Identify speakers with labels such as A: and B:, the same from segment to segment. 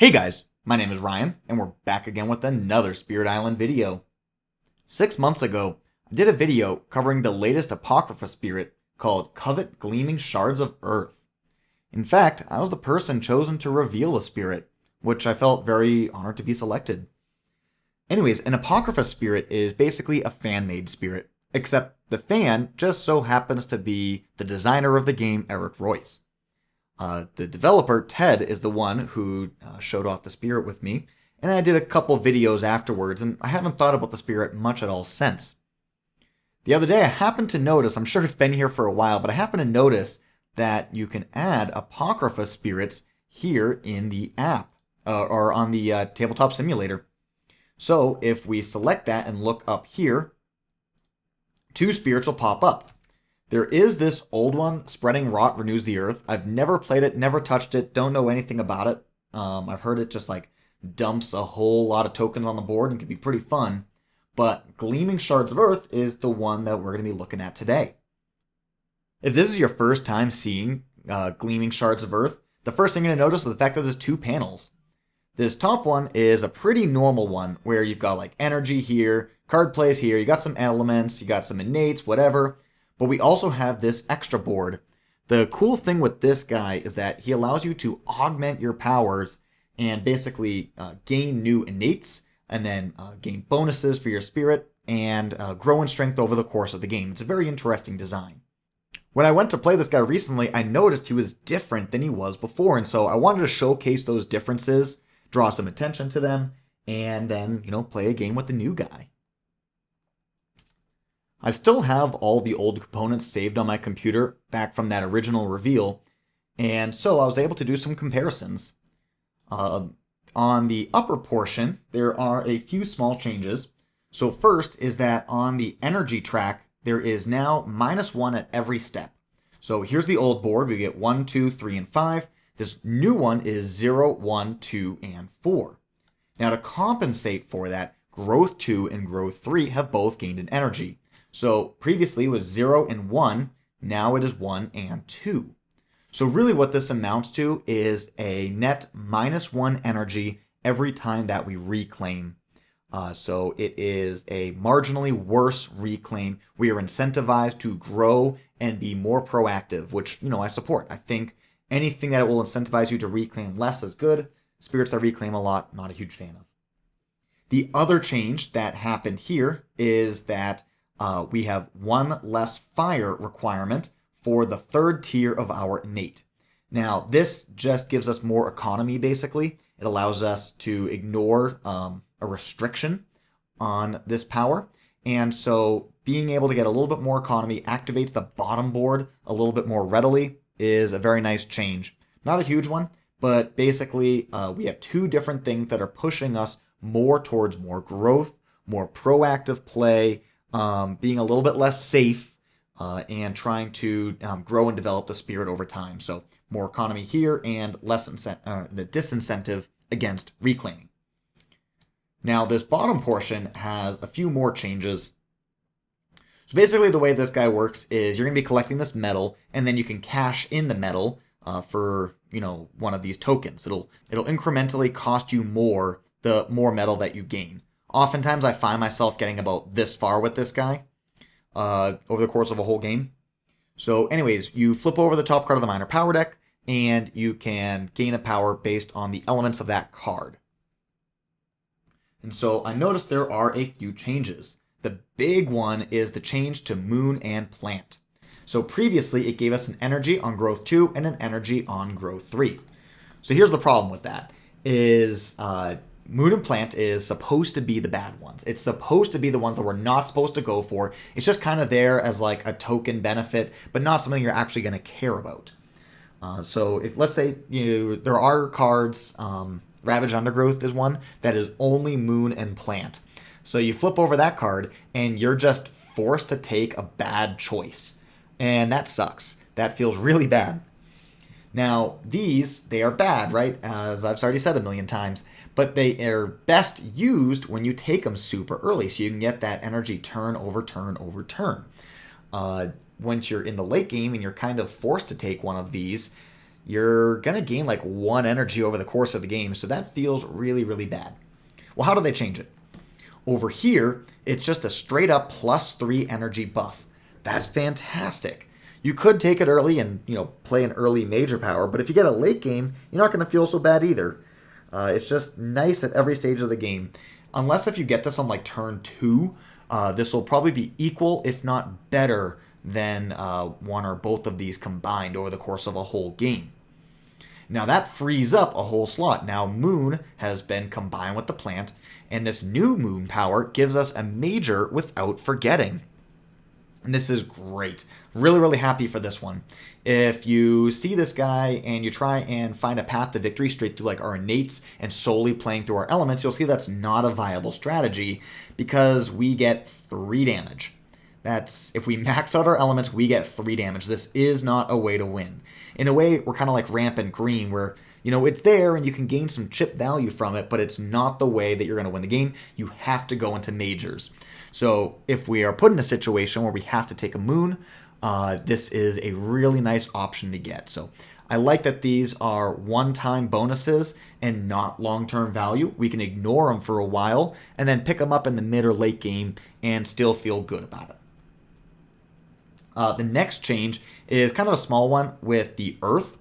A: Hey guys, my name is Ryan, and we're back again with another Spirit Island video. 6 months ago, I did a video covering the latest Apocrypha spirit called Covet Gleaming Shards of Earth. In fact, I was the person chosen to reveal the spirit, which I felt very honored to be selected. Anyways, an Apocrypha spirit is basically a fan-made spirit, except the fan just so happens to be the designer of the game, Eric Royce. The developer, Ted, is the one who showed off the spirit with me, and I did a couple videos afterwards, and I haven't thought about the spirit much at all since. The other day, I happened to notice, I'm sure it's been here for a while, but I happened to notice that you can add Apocrypha spirits here in the app, or on the Tabletop Simulator. So if we select that and look up here, two spirits will pop up. There is this old one, Spreading Rot Renews the Earth. I've never played it, never touched it, don't know anything about it. I've heard it just like dumps a whole lot of tokens on the board and can be pretty fun. But Gleaming Shards of Earth is the one that we're going to be looking at today. If this is your first time seeing Gleaming Shards of Earth, the first thing you're going to notice is the fact that there's two panels. This top one is a pretty normal one where you've got like energy here, card plays here, you got some elements, you got some innates, whatever. But we also have this extra board. The cool thing with this guy is that he allows you to augment your powers and basically gain new innates and then gain bonuses for your spirit and grow in strength over the course of the game. It's a very interesting design. When I went to play this guy recently, I noticed he was different than he was before, and so I wanted to showcase those differences, draw some attention to them, and then, play a game with the new guy. I still have all the old components saved on my computer back from that original reveal, and so I was able to do some comparisons. On the upper portion, there are a few small changes. So first is that on the energy track, there is now -1 at every step. So here's the old board. We get 1, 2, 3, and 5. This new one is 0, 1, 2, and 4. Now to compensate for that, Growth 2 and Growth 3 have both gained in energy. So previously it was 0 and 1, now it is 1 and 2. So really what this amounts to is a net -1 energy every time that we reclaim. So it is a marginally worse reclaim. We are incentivized to grow and be more proactive, which, I support. I think anything that will incentivize you to reclaim less is good. Spirits that reclaim a lot, not a huge fan of. The other change that happened here is that we have one less fire requirement for the third tier of our innate. Now, this just gives us more economy, basically. It allows us to ignore a restriction on this power. And so being able to get a little bit more economy activates the bottom board a little bit more readily is a very nice change. Not a huge one, but basically we have two different things that are pushing us more towards more growth, more proactive play, being a little bit less safe, and trying to grow and develop the spirit over time. So more economy here and less the disincentive against reclaiming. Now this bottom portion has a few more changes. So basically the way this guy works is you're going to be collecting this metal, and then you can cash in the metal for one of these tokens. It'll incrementally cost you more the more metal that you gain. Oftentimes I find myself getting about this far with this guy over the course of a whole game. So anyways, you flip over the top card of the minor power deck, and you can gain a power based on the elements of that card. And so I noticed there are a few changes. The big one is the change to Moon and Plant. So previously it gave us an energy on Growth 2 and an energy on Growth 3. So here's the problem with that, is Moon and Plant is supposed to be the bad ones. It's supposed to be the ones that we're not supposed to go for. It's just kind of there as like a token benefit, but not something you're actually going to care about. So if, let's say, there are cards, Ravaged Undergrowth is one, that is only Moon and Plant. So you flip over that card, and you're just forced to take a bad choice. And that sucks. That feels really bad. Now, they are bad, right? As I've already said a million times. But they are best used when you take them super early, so you can get that energy turn over turn over turn. Once you're in the late game and you're kind of forced to take one of these, you're going to gain like 1 energy over the course of the game, so that feels really, really bad. Well, how do they change it? Over here, it's just a straight up +3 energy buff. That's fantastic. You could take it early and, play an early major power, but if you get a late game, you're not going to feel so bad either. It's just nice at every stage of the game. Unless if you get this on like turn 2, this will probably be equal, if not better, than one or both of these combined over the course of a whole game. Now that frees up a whole slot. Now Moon has been combined with the plant, and this new Moon power gives us a major without forgetting. And this is great. Really, really happy for this one. If you see this guy and you try and find a path to victory straight through like our innates and solely playing through our elements, you'll see that's not a viable strategy because we get 3 damage. That's, if we max out our elements, we get 3 damage. This is not a way to win. In a way, we're kind of like Rampant Green, where, it's there and you can gain some chip value from it, but it's not the way that you're going to win the game. You have to go into majors. So if we are put in a situation where we have to take a Moon, this is a really nice option to get. So I like that these are one-time bonuses and not long-term value. We can ignore them for a while and then pick them up in the mid or late game and still feel good about it. The next change is kind of a small one with the Earth.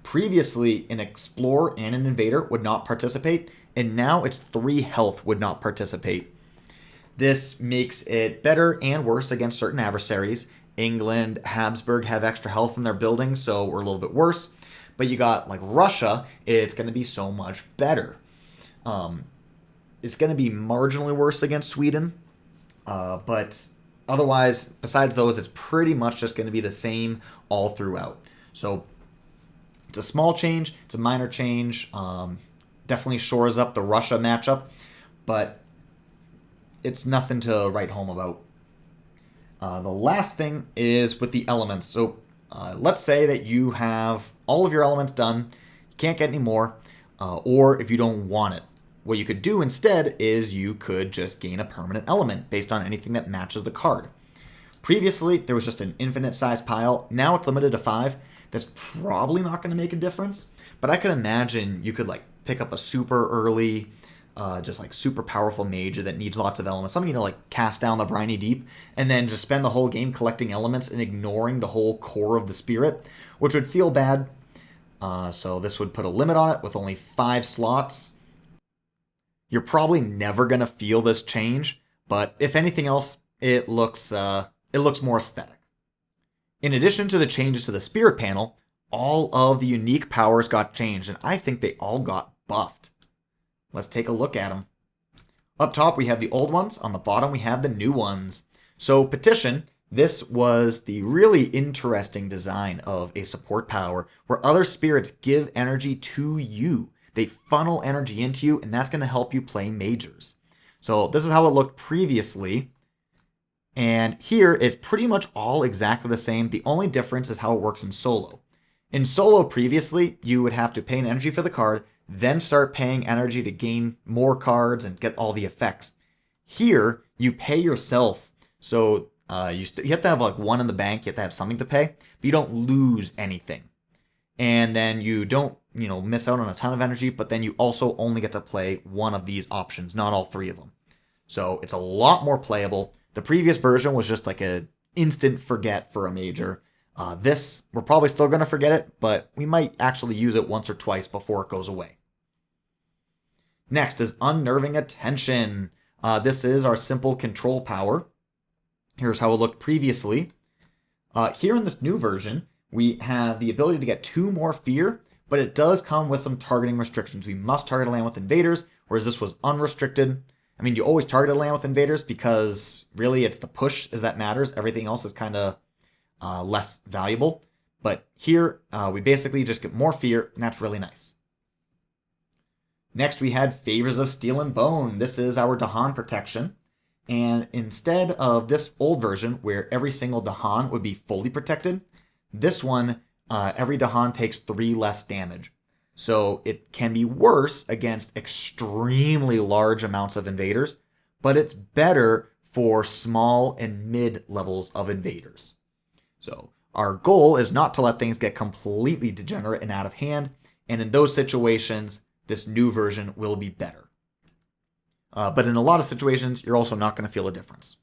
A: Previously, an Explorer and an Invader would not participate, and now it's 3 health would not participate. This makes it better and worse against certain adversaries. England, Habsburg have extra health in their buildings, so we're a little bit worse. But you got like Russia, it's going to be so much better. It's going to be marginally worse against Sweden, but otherwise, besides those, it's pretty much just going to be the same all throughout. So it's a small change, it's a minor change. Definitely shores up the Russia matchup, but it's nothing to write home about. The last thing is with the elements. So let's say that you have all of your elements done, you can't get any more, or if you don't want it. What you could do instead is you could just gain a permanent element based on anything that matches the card. Previously, there was just an infinite size pile. Now it's limited to 5. That's probably not going to make a difference, but I could imagine you could like pick up a super early, just like super powerful mage that needs lots of elements. Something, like cast down the briny deep, and then just spend the whole game collecting elements and ignoring the whole core of the spirit, which would feel bad. So this would put a limit on it with only 5 slots. You're probably never going to feel this change, but if anything else, it looks more aesthetic. In addition to the changes to the spirit panel, all of the unique powers got changed, and I think they all got buffed. Let's take a look at them. Up top, we have the old ones. On the bottom, we have the new ones. So Petition, this was the really interesting design of a support power where other spirits give energy to you. They funnel energy into you, and that's going to help you play majors. So this is how it looked previously. And here, it's pretty much all exactly the same. The only difference is how it works in solo. In solo previously, you would have to pay an energy for the card, then start paying energy to gain more cards and get all the effects. Here, you pay yourself. So you have to have like 1 in the bank. You have to have something to pay, but you don't lose anything. And then you don't, miss out on a ton of energy, but then you also only get to play 1 of these options, not all 3 of them. So it's a lot more playable. The previous version was just like an instant forget for a major. This, we're probably still going to forget it, but we might actually use it once or twice before it goes away. Next is Unnerving Attention. This is our simple control power. Here's how it looked previously. Here in this new version, we have the ability to get 2 more fear, but it does come with some targeting restrictions. We must target a land with invaders, whereas this was unrestricted. I mean, you always target a land with invaders because really it's the push that matters. Everything else is kind of less valuable. But here, we basically just get more fear, and that's really nice. Next, we had Favors of Steel and Bone. This is our Dahan protection. And instead of this old version, where every single Dahan would be fully protected, this one, every Dahan takes 3 less damage. So it can be worse against extremely large amounts of invaders, but it's better for small and mid levels of invaders. So Our goal is not to let things get completely degenerate and out of hand, and in those situations, this new version will be better. But in a lot of situations, you're also not going to feel a difference.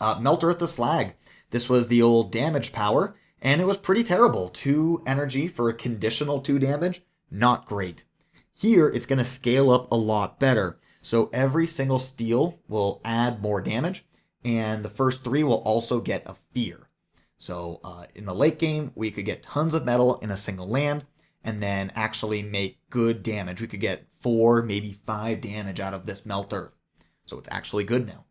A: Melt Earth the Slag. This was the old damage power, and it was pretty terrible. 2 energy for a conditional 2 damage, not great. Here, it's going to scale up a lot better. So every single steal will add more damage, and the first 3 will also get a fear. So in the late game, we could get tons of metal in a single land, and then actually make good damage. We could get 4, maybe 5 damage out of this Melt Earth. So it's actually good now.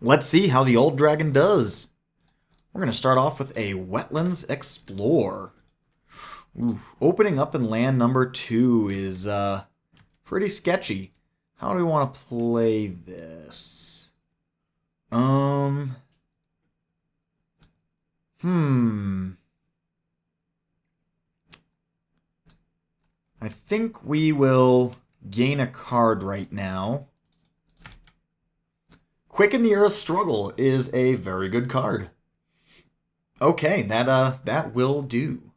A: Let's see how the old dragon does. We're going to start off with a Wetlands Explore. Ooh, opening up in land number 2 is pretty sketchy. How do we want to play this? I think we will gain a card right now. Quicken the Earth Struggle is a very good card. Okay, that will do.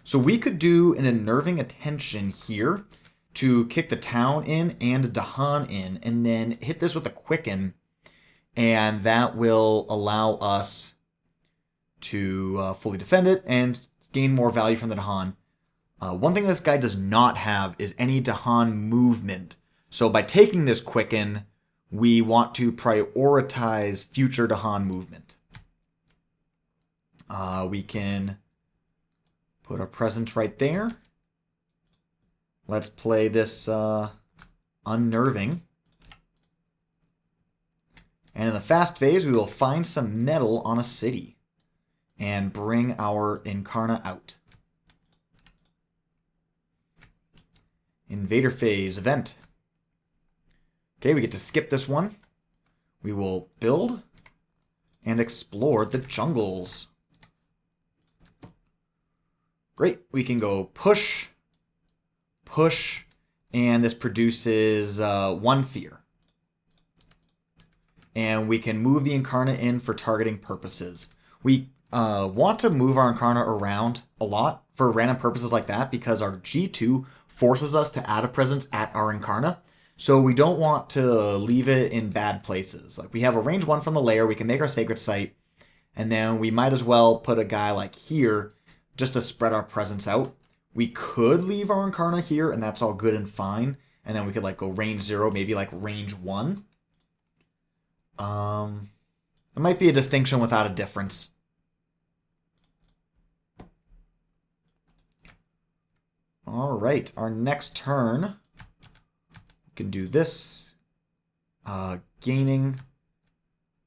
A: So we could do an Unnerving Attention here to kick the town in and a Dahan in, and then hit this with a Quicken, and that will allow us to fully defend it and gain more value from the Dahan. One thing this guy does not have is any Dahan movement. So by taking this Quicken, we want to prioritize future Dahan movement. We can put our presence right there. Let's play this Unnerving. And in the fast phase, we will find some metal on a city and bring our Incarna out. Invader phase event. Okay, we get to skip this one. We will build and explore the jungles. Great, we can go push, push, and this produces 1 fear. And we can move the Incarna in for targeting purposes. We want to move our Incarna around a lot for random purposes like that because our G2 forces us to add a presence at our Incarna. So we don't want to leave it in bad places. Like we have a range 1 from the lair, we can make our Sacred Site, and then we might as well put a guy like here just to spread our presence out. We could leave our Incarna here, and that's all good and fine. And then we could like go range 0, maybe like range 1. It might be a distinction without a difference. All right, our next turn, we can do this. Gaining.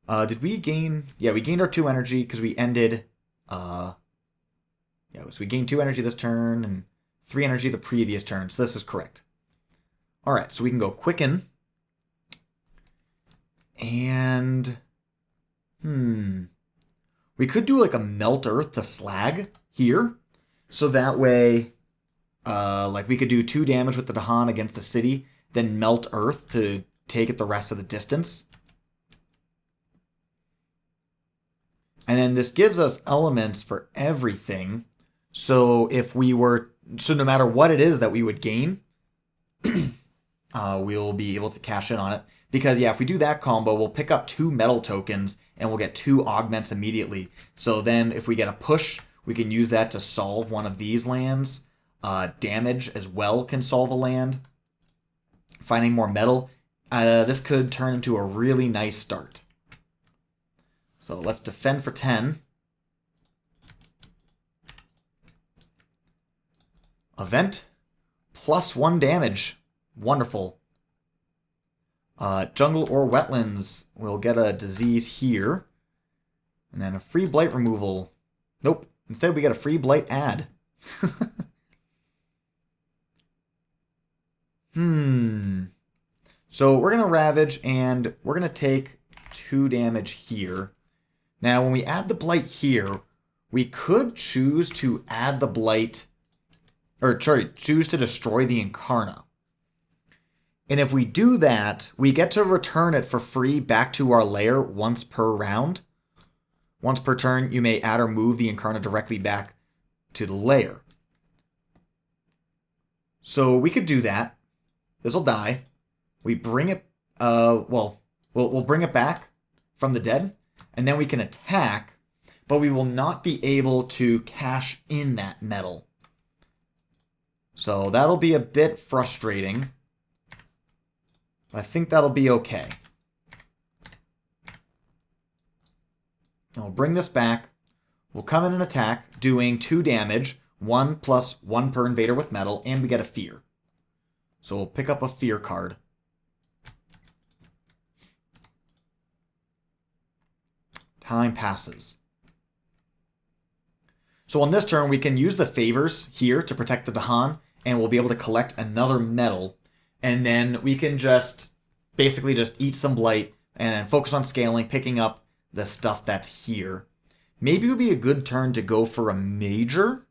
A: Did we gain? Yeah, we gained our 2 energy because we ended. Yeah, so we gained 2 energy this turn and 3 energy the previous turn. So this is correct. All right, so we can go Quicken. And we could do like a Melt Earth to Slag here, so that way, like we could do 2 damage with the Dahan against the city, then Melt Earth to take it the rest of the distance. And then this gives us elements for everything. So if we were, so no matter what it is that we would gain, we'll be able to cash in on it. Because yeah, if we do that combo, we'll pick up 2 metal tokens and we'll get 2 augments immediately. So then if we get a push, we can use that to solve one of these lands. Damage as well can solve a land. Finding more metal. This could turn into a really nice start. So let's defend for 10. Event. +1 damage. Wonderful. Jungle or wetlands. We'll get a disease here. And then a free blight removal. Nope. Instead we get a free blight add. So we're going to Ravage and we're going to take 2 damage here. Now when we add the blight here, we could choose to add the blight, or sorry, choose to destroy the Incarna. And if we do that, we get to return it for free back to our lair once per round. Once per turn, you may add or move the Incarna directly back to the lair. So we could do that. This will die. We bring it, we'll bring it back from the dead, and then we can attack, but we will not be able to cash in that metal. So that'll be a bit frustrating. I think that'll be okay. And we'll bring this back. We'll come in and attack, doing 2 damage, 1 plus 1 per invader with metal, and we get a fear. So we'll pick up a fear card. Time passes. So on this turn, we can use the favors here to protect the Dahan, and we'll be able to collect another metal. And then we can just basically just eat some blight and focus on scaling, picking up the stuff that's here. Maybe it would be a good turn to go for a major.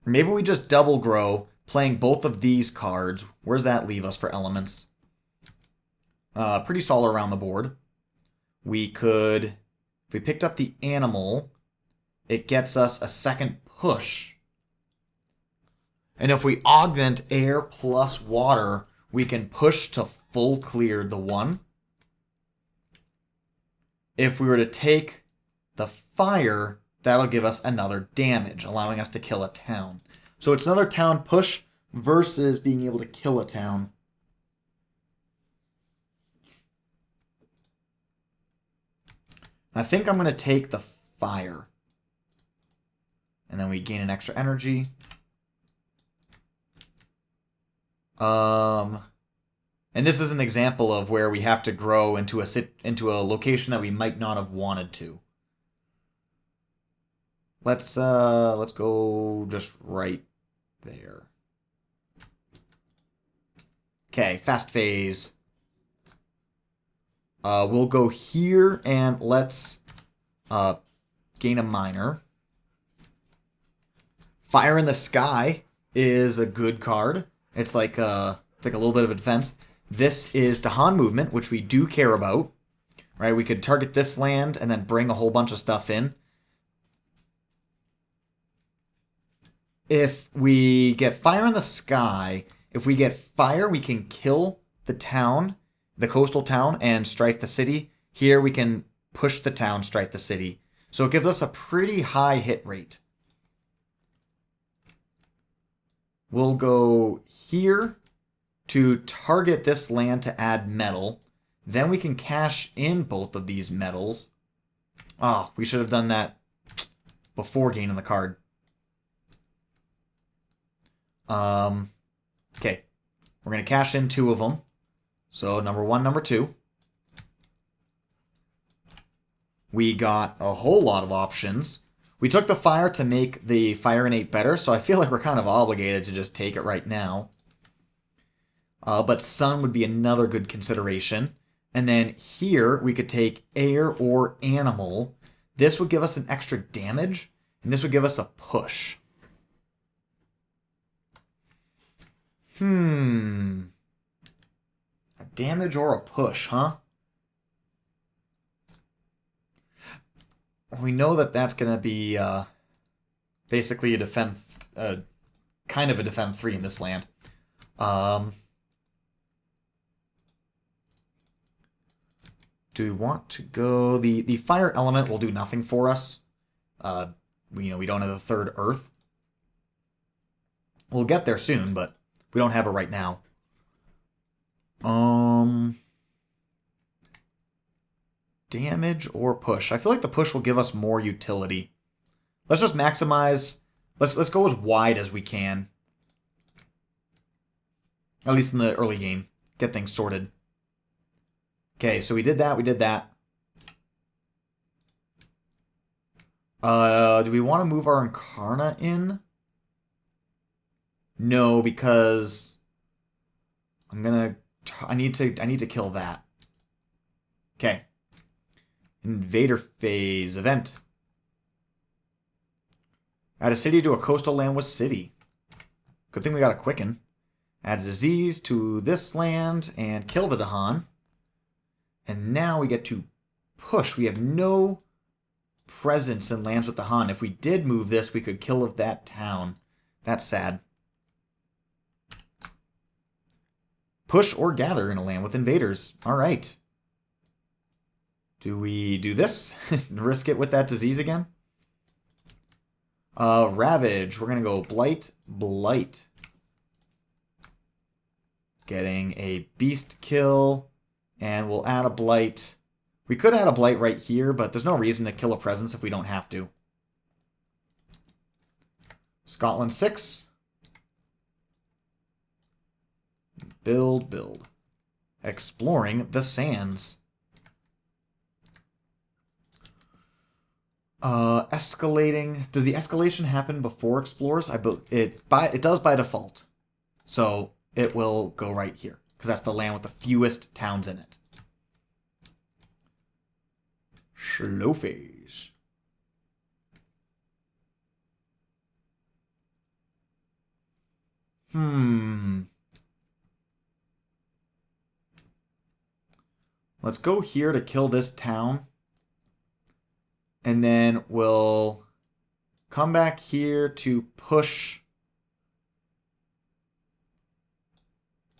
A: Or maybe we just double grow, playing both of these cards. Where does that leave us for elements? Pretty solid around the board. We could, if we picked up the animal, it gets us a second push. And if we augment air plus water, we can push to full clear the 1. If we were to take the fire, that'll give us another damage, allowing us to kill a town. So it's another town push versus being able to kill a town. I think I'm going to take the fire. And then we gain an extra energy. And this is an example of where we have to grow into a location that we might not have wanted to. Let's go just right there. Okay, fast phase. We'll go here and let's gain a minor. Fire in the Sky is a good card. It's like a little bit of a defense. This is Dahan movement, which we do care about. Right? We could target this land and then bring a whole bunch of stuff in. If we get Fire in the Sky, if we get fire, we can kill the town, the coastal town, and strife the city. Here we can push the town, strife the city. So it gives us a pretty high hit rate. We'll go here to target this land to add metal. Then we can cash in both of these metals. Oh, we should have done that before gaining the card. Okay. We're going to cash in 2 of them. So number 1, number 2. We got a whole lot of options. We took the fire to make the fire innate better, so I feel like we're kind of obligated to just take it right now. But sun would be another good consideration. And then here we could take air or animal. This would give us an extra damage, and this would give us a push. A damage or a push, huh? We know that that's going to be basically a defend, kind of a defend 3 in this land. Do we want to go... The fire element will do nothing for us. We don't have a 3rd earth. We'll get there soon, but we don't have it right now. Damage or push? I feel like the push will give us more utility. Let's just maximize... Let's go as wide as we can. At least in the early game. Get things sorted. Okay, so we did that, we did that. Do we want to move our Incarna in? No, because I need to kill that. Okay. Invader phase event. Add a city to a coastal land with city. Good thing we got a quicken. Add a disease to this land and kill the Dahan. And now we get to push. We have no presence in lands with the Han. If we did move this, we could kill of that town. That's sad. Push or gather in a land with invaders. All right. Do we do this? Risk it with that disease again? Ravage. We're going to go Blight, Blight. Getting a beast kill. And we'll add a Blight. We could add a Blight right here, but there's no reason to kill a presence if we don't have to. Scotland 6. Build, build. Exploring the sands. Escalating. Does the escalation happen before explores? It does by default. So it will go right here, because that's the land with the fewest towns in it. Slow phase. Let's go here to kill this town. And then we'll come back here to push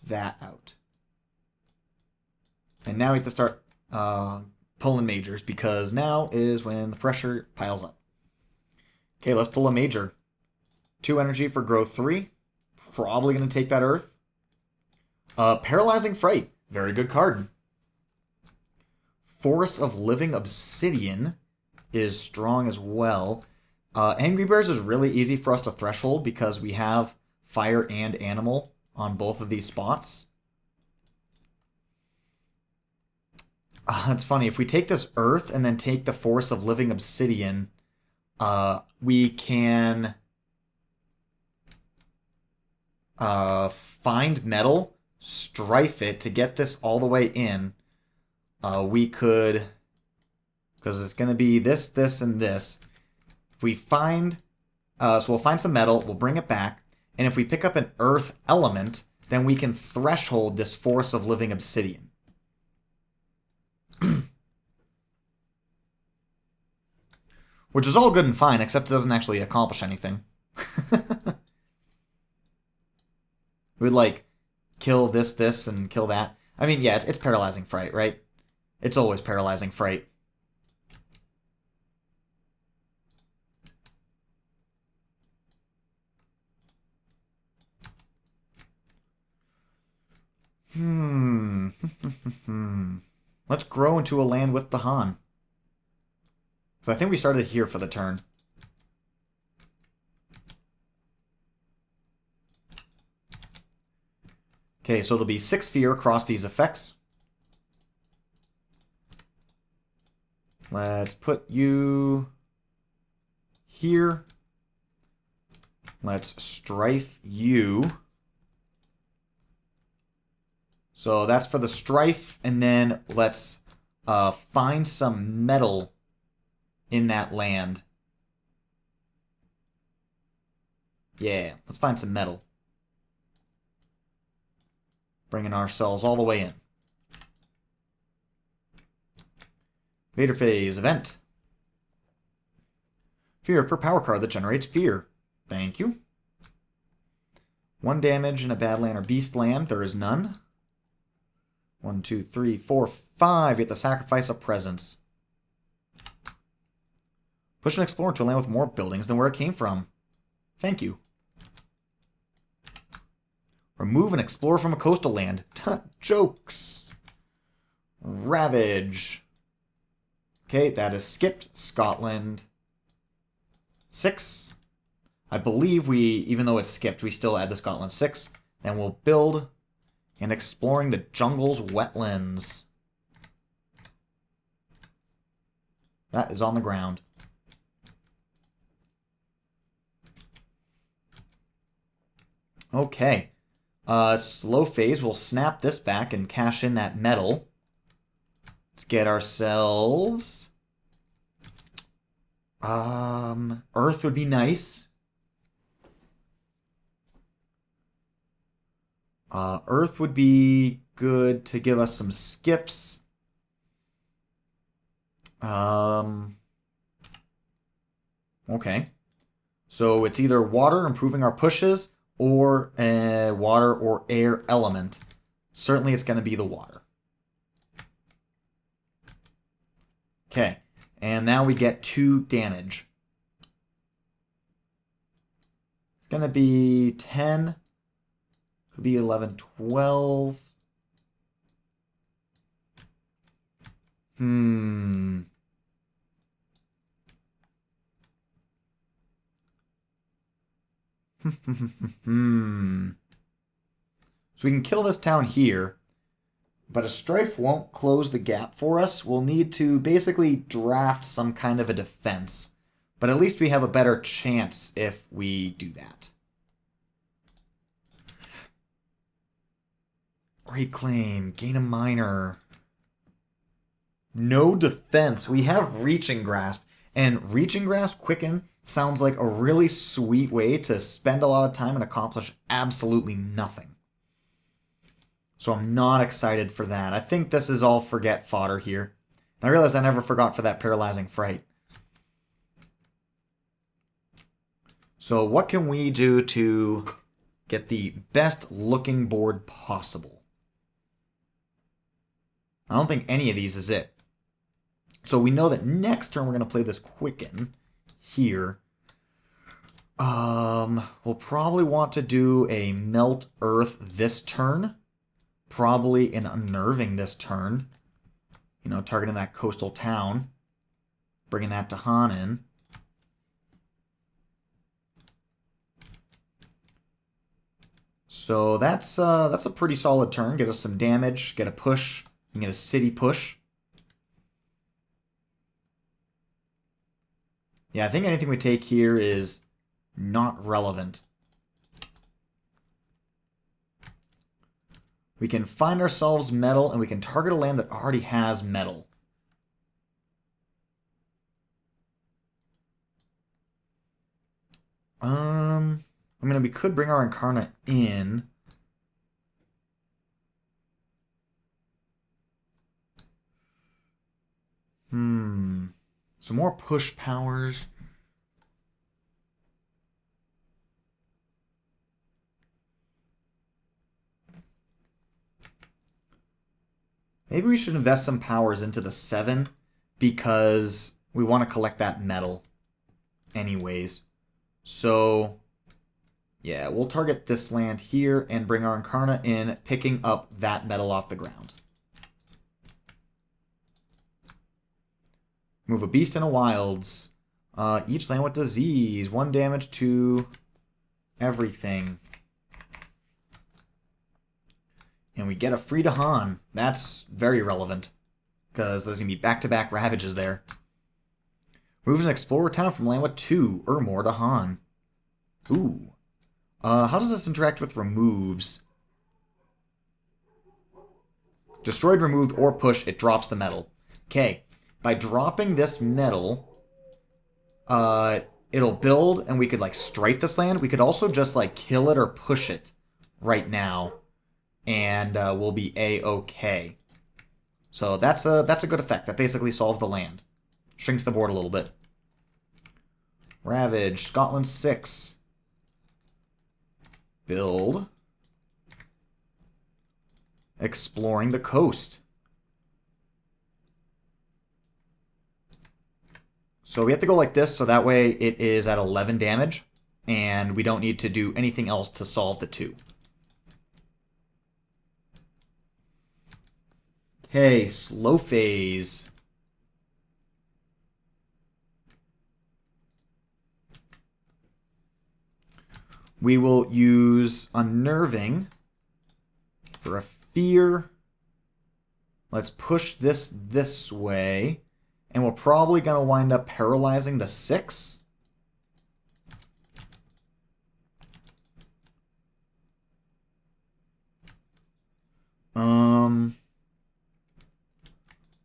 A: that out. And now we have to start pulling majors, because now is when the pressure piles up. Okay, let's pull a major. 2 energy for growth 3. Probably going to take that Earth. Paralyzing Fright. Very good card. Forest of Living Obsidian is strong as well. Angry Bears is really easy for us to threshold because we have fire and animal on both of these spots. It's funny, if we take this Earth and then take the Force of Living Obsidian, we can find metal, strife it to get this all the way in. We could, because it's going to be this, this, and this. If we find, so we'll find some metal, we'll bring it back, and if we pick up an Earth element, then we can threshold this Force of Living Obsidian. Which is all good and fine, except it doesn't actually accomplish anything. We'd like kill this, this, and kill that. I mean, yeah, it's Paralyzing Fright, right? It's always Paralyzing Fright. Let's grow into a land with the Han. So I think we started here for the turn. Okay, so it'll be 6 fear across these effects. Let's put you here. Let's strife you. So that's for the strife, and then let's find some metal in that land. Yeah, let's find some metal. Bringing ourselves all the way in. Vader phase event. Fear per power card that generates fear. Thank you. 1 damage in a bad land or beast land. There is none. 1, 2, 3, 4, 5. You have to sacrifice a presence. Push an explorer to a land with more buildings than where it came from. Thank you. Remove an explorer from a coastal land. Jokes. Ravage. Okay, that is skipped. Scotland 6. I believe we, even though it's skipped, we still add the Scotland 6. Then we'll build and exploring the jungle's wetlands. That is on the ground. Okay. Slow phase. We'll snap this back and cash in that metal. Let's get ourselves... Earth would be nice. Earth would be good to give us some skips. Okay. So it's either water, improving our pushes, or a water or air element. Certainly it's going to be the water. Okay. And now we get 2 damage. It's going to be 10. Could be 11, 12. Hmm. Hmm. So we can kill this town here, but a strife won't close the gap for us. We'll need to basically draft some kind of a defense. But at least we have a better chance if we do that. Reclaim, gain a minor. No defense. We have Reaching Grasp. And Reaching Grasp, Quicken, sounds like a really sweet way to spend a lot of time and accomplish absolutely nothing. So I'm not excited for that. I think this is all forget fodder here. And I realize I never forgot for that Paralyzing Fright. So what can we do to get the best looking board possible? I don't think any of these is it. So we know that next turn we're going to play this Quicken here. We'll probably want to do a Melt Earth this turn. Probably an Unnerving this turn. You know, targeting that coastal town. Bringing that to Hanan. So that's a pretty solid turn. Get us some damage, get a push, and get a city push. Yeah, I think anything we take here is not relevant. We can find ourselves metal, and we can target a land that already has metal. I mean, we could bring our Incarnate in. Some more push powers. Maybe we should invest some powers into the 7 because we want to collect that metal anyways. So, yeah, we'll target this land here and bring our Incarnate in, picking up that metal off the ground. Move a beast and a wilds. Each land with disease. 1 damage to everything. And we get a free Dahan. That's very relevant. Because there's going to be back-to-back Ravages there. Moves an Explorer town from land with 2. Or more Dahan. Ooh. How does this interact with removes? Destroyed, removed, or push, it drops the metal. Okay. By dropping this metal, it'll build, and we could, like, strife this land. We could also just, like, kill it or push it right now, and we'll be A-okay. So that's a good effect. That basically solves the land. Shrinks the board a little bit. Ravage, Scotland 6. Build. Exploring the coast. So we have to go like this, so that way it is at 11 damage, and we don't need to do anything else to solve the 2. Okay, slow phase. We will use Unnerving for a fear. Let's push this way. And we're probably going to wind up paralyzing the 6.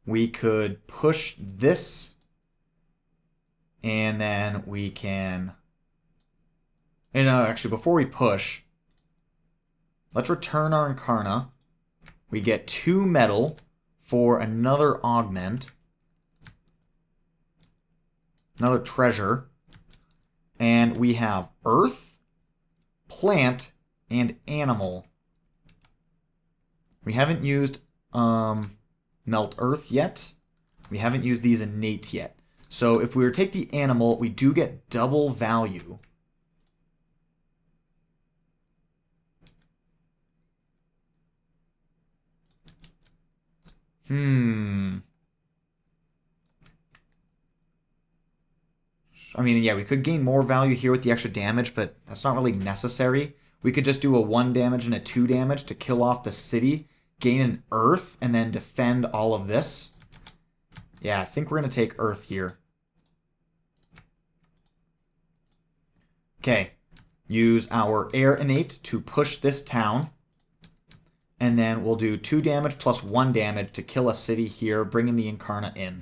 A: We could push this. And then we can... And actually, before we push, let's return our Incarna. We get 2 metal for another augment. Another treasure. And we have earth, plant, and animal. We haven't used melt earth yet. We haven't used these innate yet. So if we were to take the animal, we do get double value. I mean, yeah, we could gain more value here with the extra damage, but that's not really necessary. We could just do a 1 damage and a 2 damage to kill off the city, gain an earth, and then defend all of this. Yeah, I think we're going to take earth here. Okay, use our air innate to push this town. And then we'll do 2 damage plus 1 damage to kill a city here, bringing the Incarna in.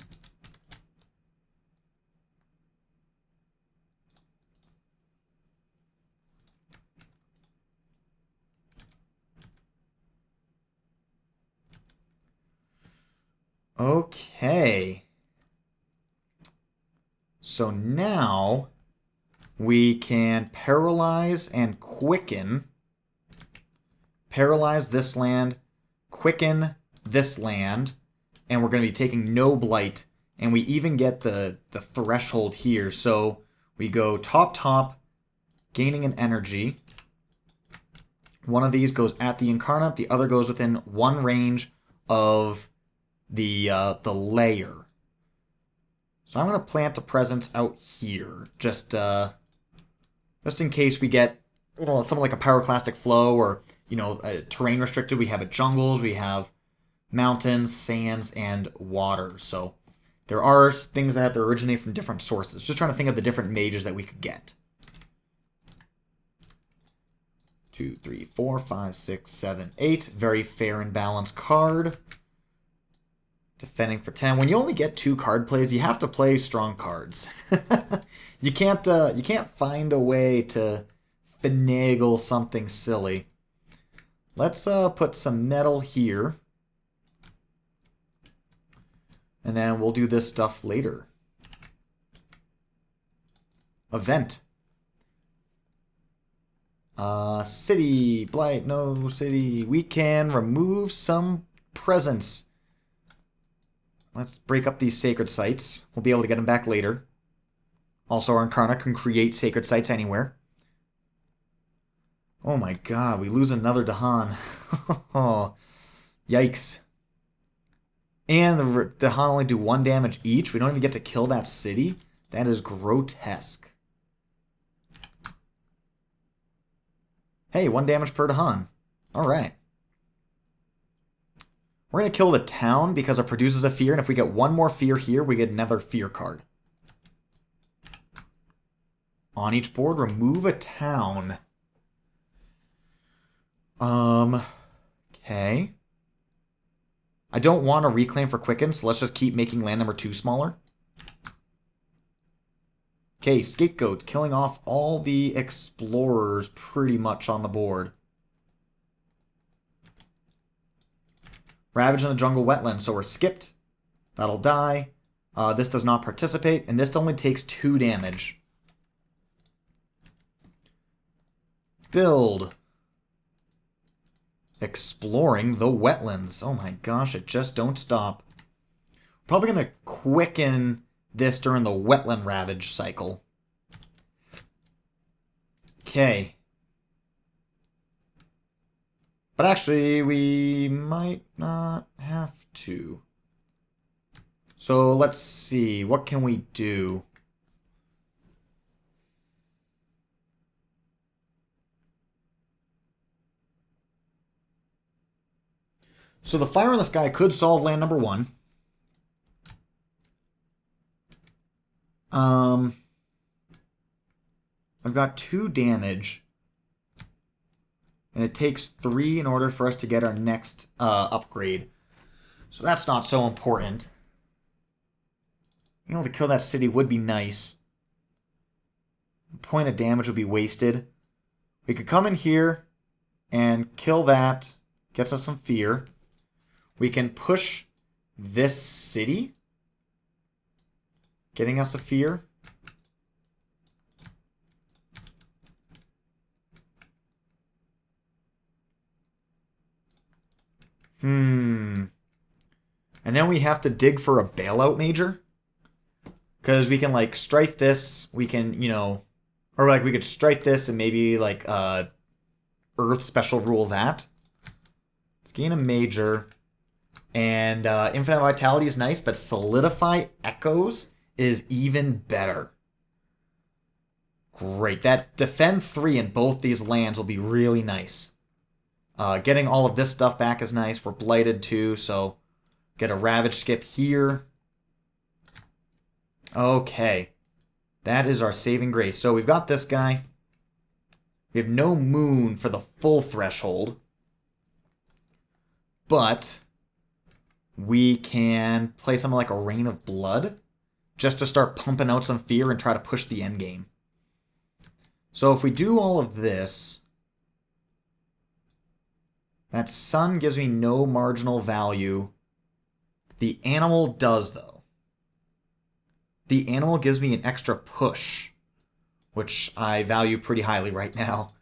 A: Okay. So now we can paralyze and quicken. Paralyze this land, quicken this land, and we're going to be taking no blight. And we even get the threshold here. So we go top, gaining an energy. One of these goes at the Incarnate, the other goes within 1 range of the layer. So I'm going to plant a presence out here, just in case we get something like a pyroclastic flow or terrain restricted. We have a jungles, we have mountains, sands, and water. So there are things that have to originate from different sources. Just trying to think of the different mages that we could get. 2, 3, 4, 5, 6, 7, 8. Very fair and balanced card. Defending for 10. When you only get 2 card plays, you have to play strong cards. You can't find a way to finagle something silly. Let's put some metal here. And then we'll do this stuff later. Event. City. Blight. No city. We can remove some presence. Let's break up these sacred sites. We'll be able to get them back later. Also, our Incarna can create sacred sites anywhere. Oh my god, we lose another Dahan. Yikes. And the Dahan only do 1 damage each. We don't even get to kill that city. That is grotesque. Hey, 1 damage per Dahan. Alright. We're going to kill the town because it produces a fear, and if we get 1 more fear here, we get another fear card. On each board, remove a town. Okay. I don't want to reclaim for Quicken, so let's just keep making land number 2 smaller. Okay, Scapegoat, killing off all the explorers pretty much on the board. Ravage in the jungle wetland, so we're skipped. That'll die. This does not participate, and this only takes 2 damage. Build. Exploring the wetlands. Oh my gosh, it just don't stop. Probably going to quicken this during the wetland ravage cycle. Okay. But actually, we might not have to. So let's see. What can we do? So the Fire in the Sky could solve land number 1. I've got 2 damage. And it takes 3 in order for us to get our next upgrade. So that's not so important. Being able to kill that city would be nice. A point of damage would be wasted. We could come in here and kill that. Gets us some fear. We can push this city. Getting us a fear. And then we have to dig for a bailout major. Because we can, like, strife this. We can, you know... Or, like, we could strife this and maybe, like, Earth special rule that. Let's gain a major. And Infinite Vitality is nice, but Solidify Echoes is even better. Great. That Defend 3 in both these lands will be really nice. Getting all of this stuff back is nice. We're blighted too, so get a Ravage skip here. Okay. That is our saving grace. So we've got this guy. We have no moon for the full threshold. But we can play something like a Rain of Blood just to start pumping out some fear and try to push the end game. So if we do all of this, that sun gives me no marginal value. The animal does, though. The animal gives me an extra push, which I value pretty highly right now.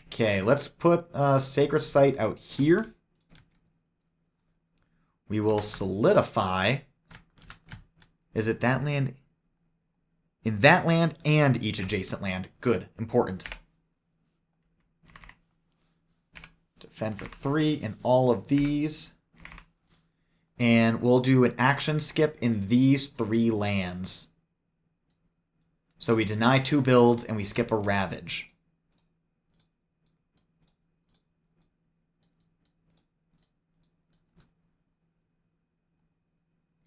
A: Okay, let's put a Sacred Site out here. We will solidify. Is it that land? In that land and each adjacent land. Good. Important. Defend for 3 in all of these. And we'll do an action skip in these 3 lands. So we deny 2 builds and we skip a Ravage.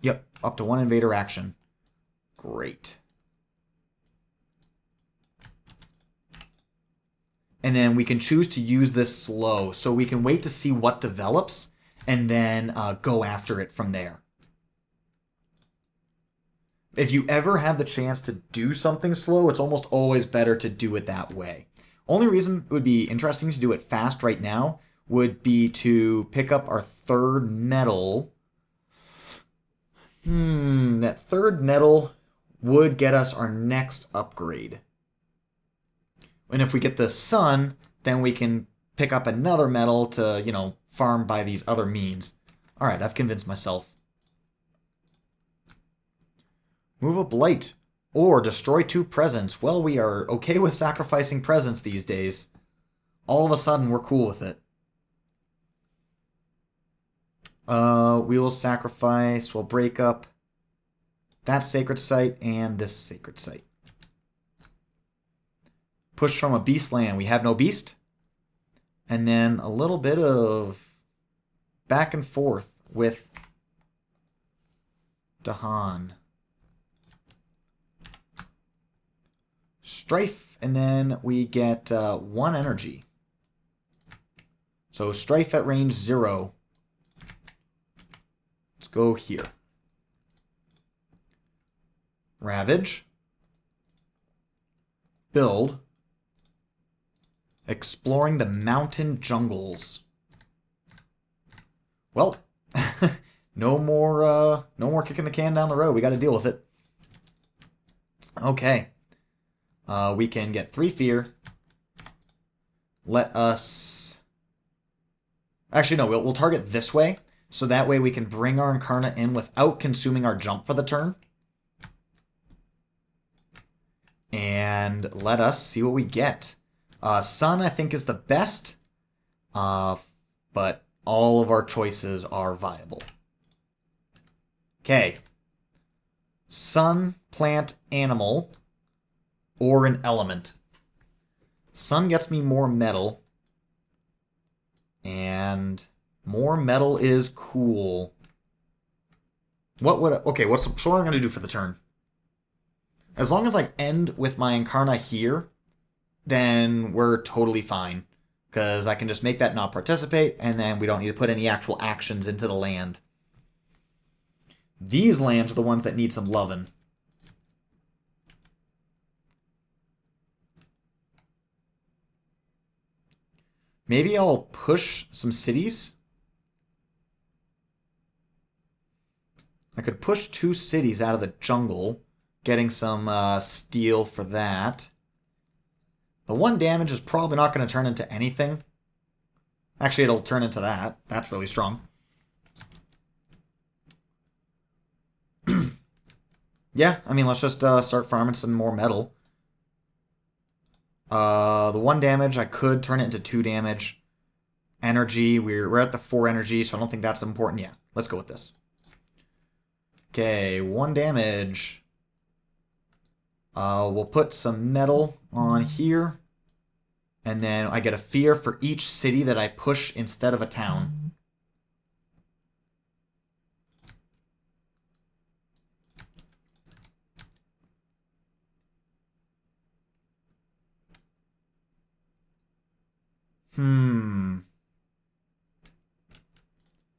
A: Yep, up to 1 invader action. Great. And then we can choose to use this slow, so we can wait to see what develops and then go after it from there. If you ever have the chance to do something slow, it's almost always better to do it that way. Only reason it would be interesting to do it fast right now would be to pick up our 3rd metal. That 3rd metal would get us our next upgrade. And if we get the sun, then we can pick up another metal to, you know, farm by these other means. Alright, I've convinced myself. Move a blight. Or destroy 2 presents. Well, we are okay with sacrificing presents these days. All of a sudden, we're cool with it. We will sacrifice, we'll break up that Sacred Site and this Sacred Site. Push from a beast land. We have no beast. And then a little bit of back and forth with Dahan. Strife, and then we get 1 energy. So Strife at range 0. Let's go here. Ravage. Build. Exploring the mountain jungles. Well, no more kicking the can down the road. We got to deal with it. Okay. We can get 3 fear. Let us... Actually, no, we'll target this way. So that way we can bring our Incarna in without consuming our jump for the turn. And let us see what we get. Sun, I think, is the best. But all of our choices are viable. Okay. Sun, plant, animal, or an element. Sun gets me more metal. And more metal is cool. What would... Okay, so what am I going to do for the turn? As long as I end with my Incarna here, then we're totally fine. Because I can just make that not participate, and then we don't need to put any actual actions into the land. These lands are the ones that need some lovin'. Maybe I'll push some cities. I could push 2 cities out of the jungle, getting some steel for that. The 1 damage is probably not going to turn into anything. Actually, it'll turn into that. That's really strong. Yeah, I mean, let's just start farming some more metal. The 1 damage, I could turn it into 2 damage. Energy, we're at the 4 energy, so I don't think that's important. Yeah, let's go with this. Okay, 1 damage. We'll put some metal on here. And then I get a fear for each city that I push instead of a town.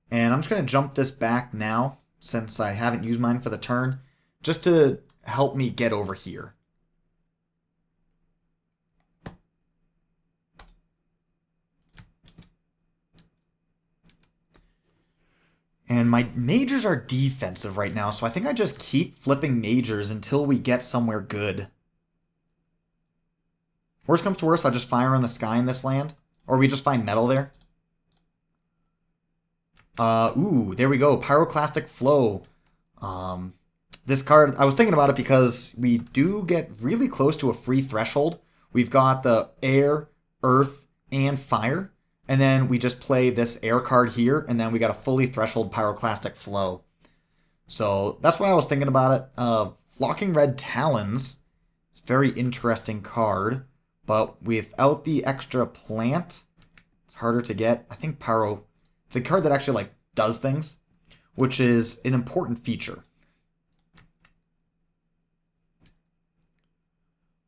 A: And I'm just going to jump this back now, since I haven't used mine for the turn, just to help me get over here. And my majors are defensive right now, so I think I just keep flipping majors until we get somewhere good. Worst comes to worst, I'll just fire in the sky in this land. Or we just find metal there. Ooh, there we go. Pyroclastic Flow. This card, I was thinking about it because we do get really close to a free threshold. We've got the air, earth, and fire. And then we just play this air card here, and then we got a fully threshold Pyroclastic Flow. So that's why I was thinking about it. Flocking Red Talons. It's a very interesting card. But without the extra plant, it's harder to get. I think Pyro... It's a card that actually like does things, which is an important feature.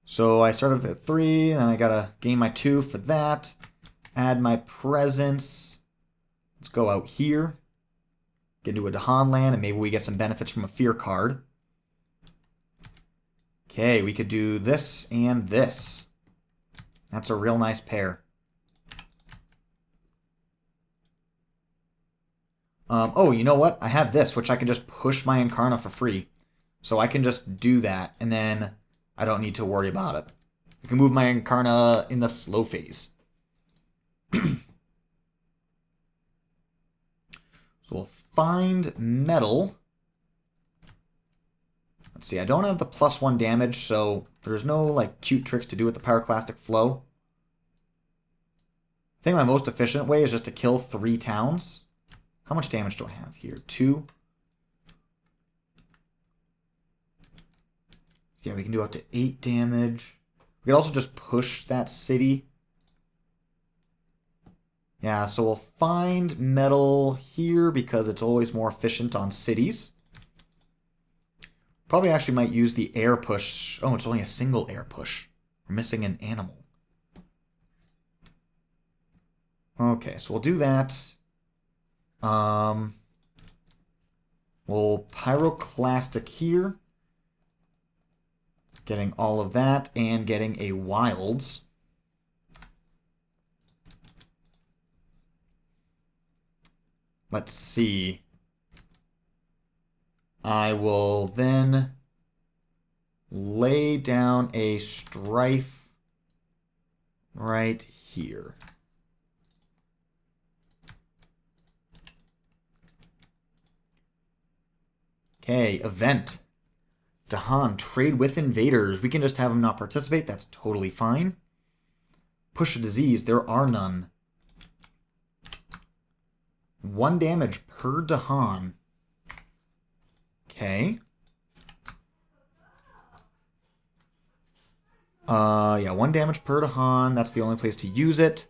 A: So I started at 3, and then I gotta gain my 2 for that. Add my presence. Let's go out here. Get into a Dahan land, and maybe we get some benefits from a fear card. Okay, we could do this and this. That's a real nice pair. Oh, you know what? I have this, which I can just push my Incarna for free. So I can just do that, and then I don't need to worry about it. I can move my Incarna in the slow phase. So we'll find metal. Let's see, I don't have the +1 damage, so there's no like cute tricks to do with the Pyroclastic Flow. I think my most efficient way is just to kill 3 towns. How much damage do I have here? 2. Yeah, we can do up to 8 damage. We could also just push that city. Yeah, so we'll find metal here because it's always more efficient on cities. Probably actually might use the air push. Oh, it's only a single air push. We're missing an animal. Okay, so we'll do that. We'll Pyroclastic here. Getting all of that and getting a Wilds. Let's see. I will then lay down a Strife right here. Okay, event. Dahan, trade with invaders. We can just have them not participate. That's totally fine. Push a disease. There are none. 1 damage per Dahan. Okay. Yeah, 1 damage per Dahan. That's the only place to use it.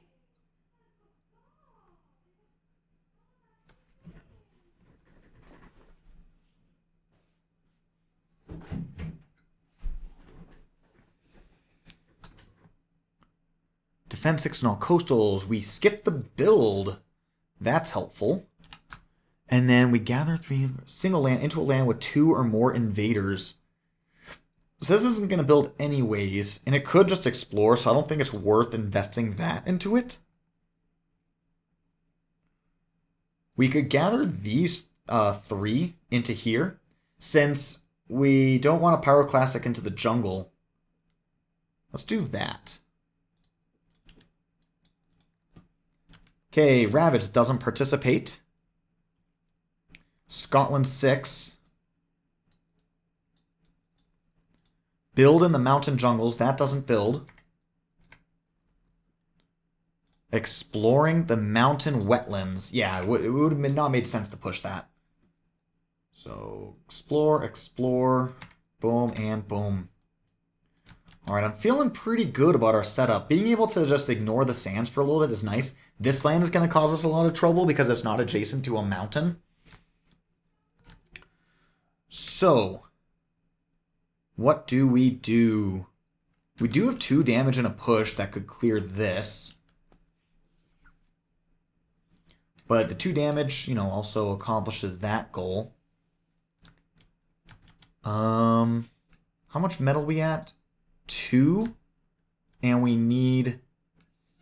A: Defense 6 on all coastals. We skip the build. That's helpful. And then we gather 3 single land into a land with 2 or more invaders. So this isn't going to build anyways, and it could just explore, so I don't think it's worth investing that into it. We could gather these 3 into here, since we don't want a Pyroclastic into the jungle. Let's do that. Okay, Ravage doesn't participate. Scotland 6. Build in the mountain jungles. That doesn't build. Exploring the mountain wetlands. Yeah, it would have not made sense to push that. So, explore, explore, boom, and boom. Alright, I'm feeling pretty good about our setup. Being able to just ignore the sands for a little bit is nice. This land is going to cause us a lot of trouble because it's not adjacent to a mountain. So, what do? We do have 2 damage and a push that could clear this. But the 2 damage, you know, also accomplishes that goal. How much metal we at? 2? And we need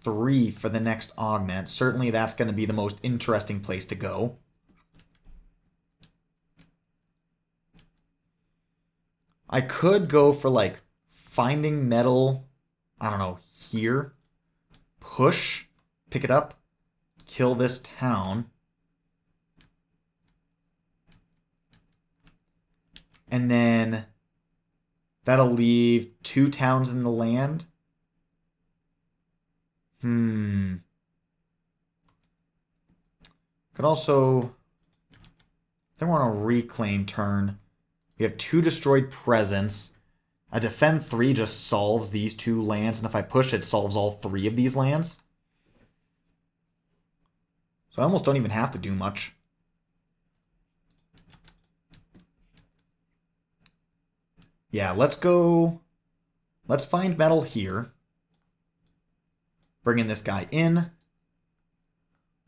A: 3 for the next augment. Certainly that's going to be the most interesting place to go. I could go for, like, finding metal, I don't know, here. Push, pick it up, kill this town. And then that'll leave 2 towns in the land. Could also... I think we're on a reclaim turn. We have 2 destroyed presence. A defend 3 just solves these 2 lands, and if I push, it solves all 3 of these lands. So I almost don't even have to do much. Yeah, let's go... Let's find metal here. Bringing this guy in.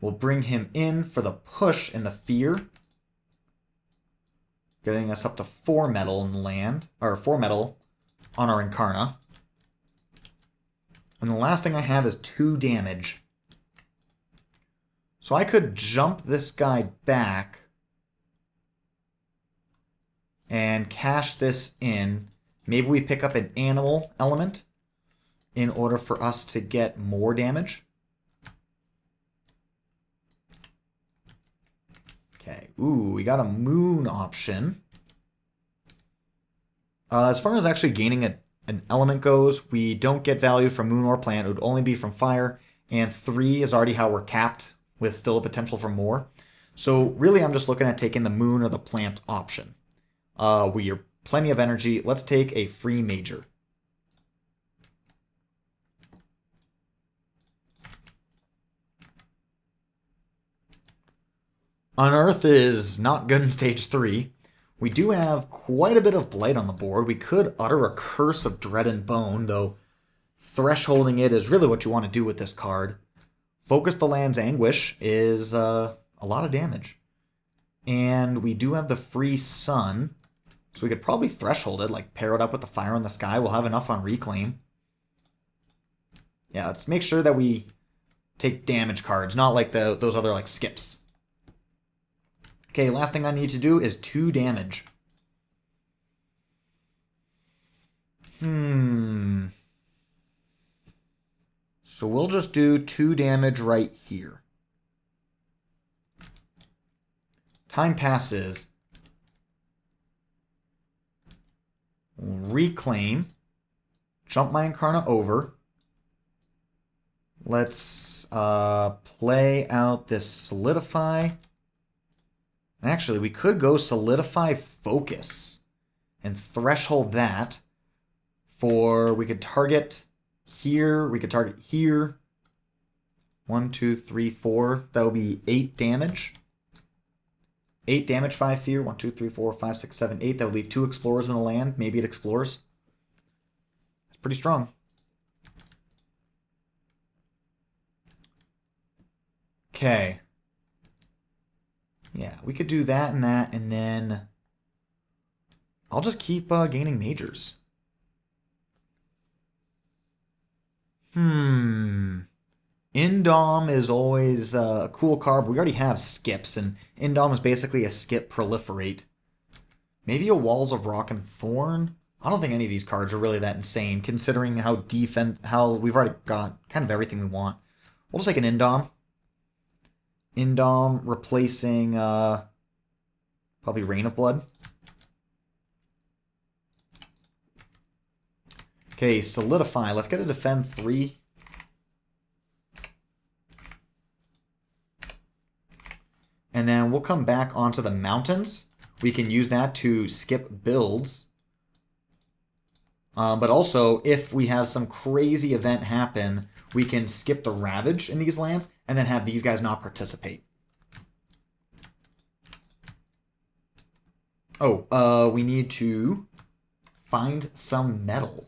A: We'll bring him in for the push and the fear. Getting us up to 4 metal in the land. Or 4 metal on our Incarna. And the last thing I have is 2 damage. So I could jump this guy back. And cash this in. Maybe we pick up an animal element in order for us to get more damage. Okay, ooh, we got a moon option. As far as actually gaining an element goes, we don't get value from moon or plant. It would only be from fire. And 3 is already how we're capped, with still a potential for more. So really I'm just looking at taking the moon or the plant option. We are plenty of energy. Let's take a free major. Unearth is not good in stage 3. We do have quite a bit of blight on the board. We could utter a curse of dread and bone, though thresholding it is really what you want to do with this card. Focus the land's anguish is a lot of damage. And we do have the free sun, so we could probably threshold it, like pair it up with the fire in the sky. We'll have enough on reclaim. Yeah, let's make sure that we take damage cards, not like those other like skips. Okay, last thing I need to do is 2 damage. So we'll just do 2 damage right here. Time passes. Reclaim. Jump my Incarna over. Let's play out this Solidify. Actually, we could go Solidify Focus and threshold that for... We could target here. We could target here. 1, 2, 3, 4. That would be 8 damage. 8 damage, 5 fear. 1, 2, 3, 4, 5, 6, 7, 8. That would leave 2 explorers in the land. Maybe it explores. It's pretty strong. Okay. Yeah, we could do that, and then I'll just keep gaining majors. Indom is always a cool card, but we already have skips, and Indom is basically a skip proliferate. Maybe a Walls of Rock and Thorn? I don't think any of these cards are really that insane, considering how we've already got kind of everything we want. We'll just take an Indom. Indom replacing probably Rain of Blood. Okay, solidify. Let's get a defend 3. And then we'll come back onto the mountains. We can use that to skip builds. But also, if we have some crazy event happen, we can skip the Ravage in these lands and then have these guys not participate. Oh, we need to find some metal.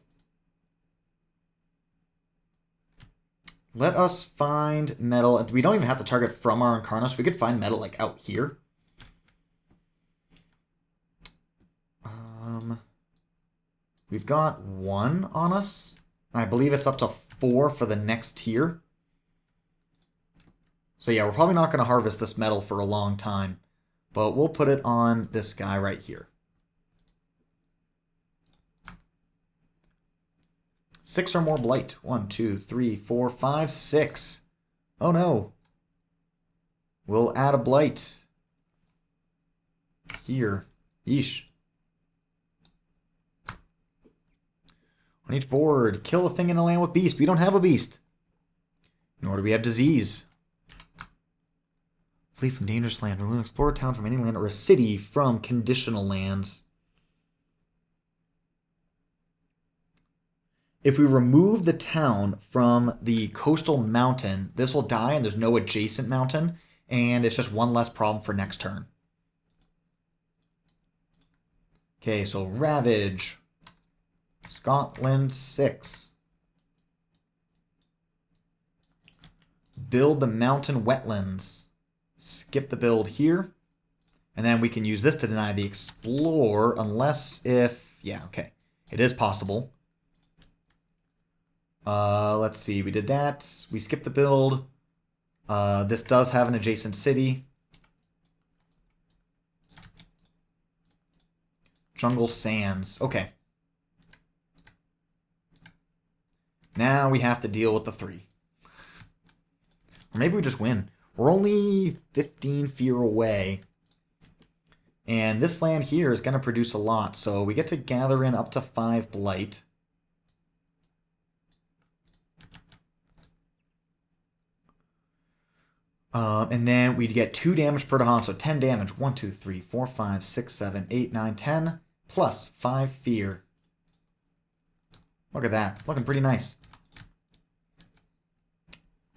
A: Let us find metal. We don't even have to target from our Incarnos. We could find metal like out here. We've got 1 on us. I believe it's up to 4 for the next tier. So yeah, we're probably not going to harvest this metal for a long time. But we'll put it on this guy right here. 6 or more blight. 1, 2, 3, 4, 5, 6. Oh no. We'll add a blight. Here. Yeesh. On each board, kill a thing in the land with beast. We don't have a beast. Nor do we have disease. Flee from dangerous land. Remove explore a town from any land or a city from conditional lands. If we remove the town from the coastal mountain, this will die and there's no adjacent mountain. And it's just 1 less problem for next turn. Okay, so Ravage. Scotland 6. Build the mountain wetlands. Skip the build here. And then we can use this to deny the explore unless if... Yeah, okay. It is possible. Let's see. We did that. We skipped the build. This does have an adjacent city. Jungle Sands. Okay. Now we have to deal with the 3. Or maybe we just win. We're only 15 fear away. And this land here is going to produce a lot. So we get to gather in up to 5 blight. And then we get 2 damage per Dahan, so 10 damage. 1, 2, 3, 4, 5, 6, 7, 8, 9, 10. Plus 5 fear. Look at that. Looking pretty nice.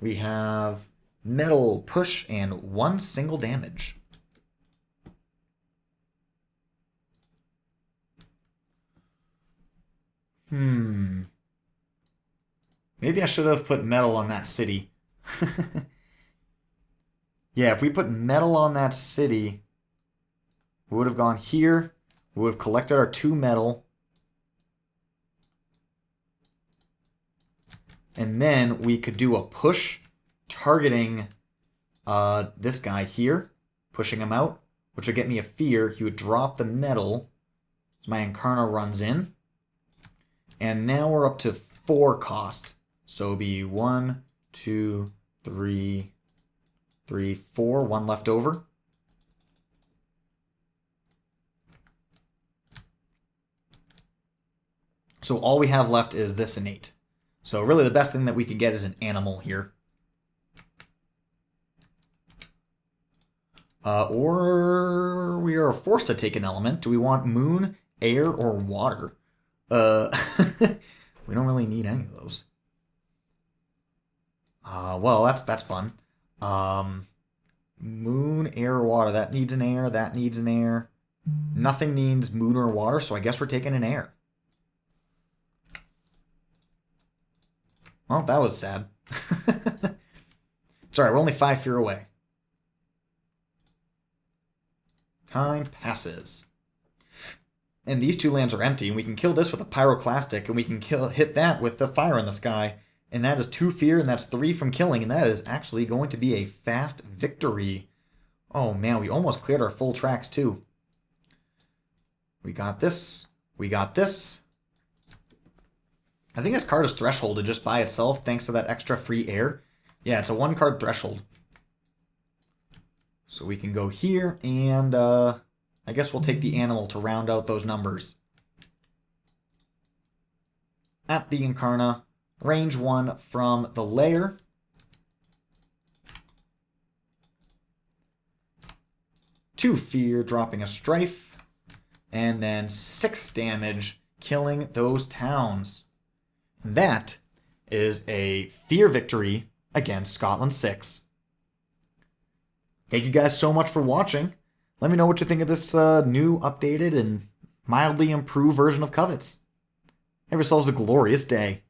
A: We have metal, push, and 1 single damage. Maybe I should have put metal on that city. Yeah, if we put metal on that city, we would have gone here. We would have collected our 2 metal. And then we could do a push targeting this guy here, pushing him out, which would get me a fear. He would drop the metal. So my Incarna runs in. And now we're up to 4 cost. So it'll be 1, 2, 3, 4. 1 left over. So all we have left is this innate. So really the best thing that we can get is an animal here. Or we are forced to take an element. Do we want moon, air, or water? We don't really need any of those. Well, that's fun. Moon, air, or water. That needs an air. That needs an air. Nothing needs moon or water, so I guess we're taking an air. Well, that was sad. Sorry, we're only 5 fear away. Time passes. And these 2 lands are empty, and we can kill this with a Pyroclastic, and we can hit that with the fire in the sky. And that is 2 fear, and that's 3 from killing, and that is actually going to be a fast victory. Oh man, we almost cleared our full tracks too. We got this. We got this. I think this card is thresholded just by itself thanks to that extra free air. Yeah, it's a 1-card threshold. So we can go here, and I guess we'll take the animal to round out those numbers. at the Incarna, range 1 from the lair. Two fear, dropping a strife, and then 6 damage, killing those towns. And that is a fear victory against Scotland 6. Thank you guys so much for watching. Let me know what you think of this new, updated, and mildly improved version of Covets. Have yourselves a glorious day.